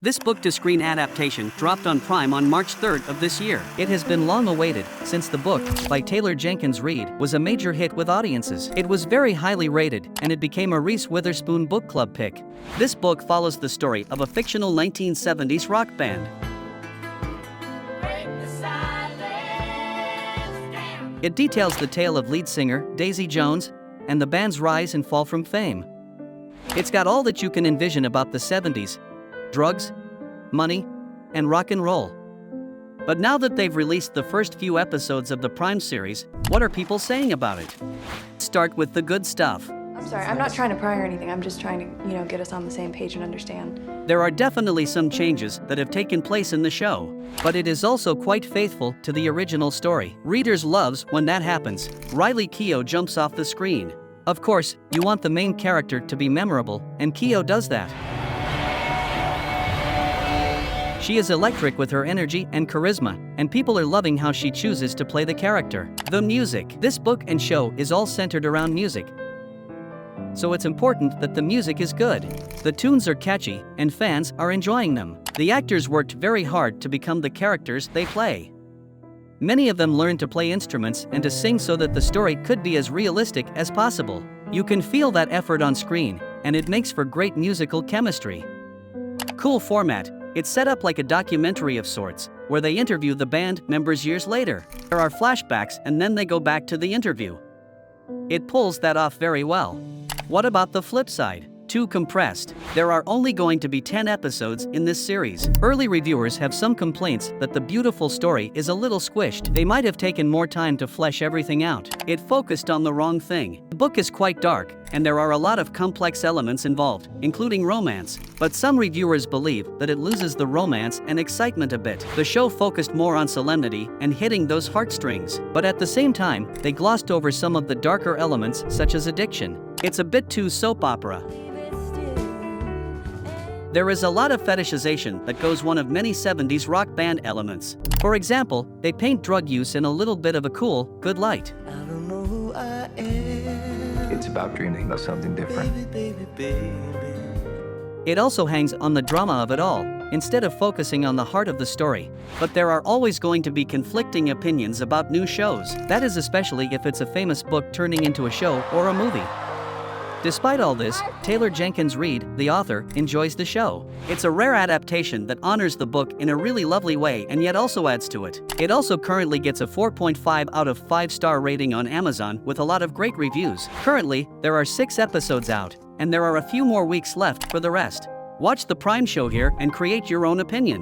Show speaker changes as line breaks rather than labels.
This book-to-screen adaptation dropped on Prime on March 3rd of this year.
It has been long awaited, since the book, by Taylor Jenkins Reid, was a major hit with audiences. It was very highly rated, and it became a Reese Witherspoon book club pick.
This book follows the story of a fictional 1970s rock band. It details the tale of lead singer, Daisy Jones, and the band's rise and fall from fame. It's got all that you can envision about the 70s. Drugs, money, and rock and roll. But now that they've released the first few episodes of the Prime series, what are people saying about it? Start with the good stuff.
I'm sorry, I'm not trying to pry or anything. I'm just trying to, get us on the same page and understand.
There are definitely some changes that have taken place in the show, but it is also quite faithful to the original story. Readers loves when that happens. Riley Keough jumps off the screen. Of course, you want the main character to be memorable, and Keough does that. She is electric with her energy and charisma, and people are loving how she chooses to play the character. The music. This book and show is all centered around music, so it's important that the music is good. The tunes are catchy, and fans are enjoying them. The actors worked very hard to become the characters they play. Many of them learned to play instruments and to sing so that the story could be as realistic as possible. You can feel that effort on screen, and it makes for great musical chemistry. Cool format. It's set up like a documentary of sorts, where they interview the band members years later. There are flashbacks and then they go back to the interview. It pulls that off very well. What about the flip side? Too compressed. There are only going to be 10 episodes in this series. Early reviewers have some complaints that the beautiful story is a little squished. They might have taken more time to flesh everything out. It focused on the wrong thing. The book is quite dark, and there are a lot of complex elements involved, including romance. But some reviewers believe that it loses the romance and excitement a bit. The show focused more on solemnity and hitting those heartstrings. But at the same time, they glossed over some of the darker elements, such as addiction. It's a bit too soap opera. There is a lot of fetishization that goes one of many 70s rock band elements. For example, they paint drug use in a little bit of a cool, good light.
I don't know who I am.
It's about dreaming of something different.
Baby.
It also hangs on the drama of it all, instead of focusing on the heart of the story. But there are always going to be conflicting opinions about new shows. That is especially if it's a famous book turning into a show or a movie. Despite all this, Taylor Jenkins Reid, the author, enjoys the show. It's a rare adaptation that honors the book in a really lovely way and yet also adds to it. It also currently gets a 4.5 out of 5-star rating on Amazon with a lot of great reviews. Currently, there are 6 episodes out, and there are a few more weeks left for the rest. Watch the Prime show here and create your own opinion.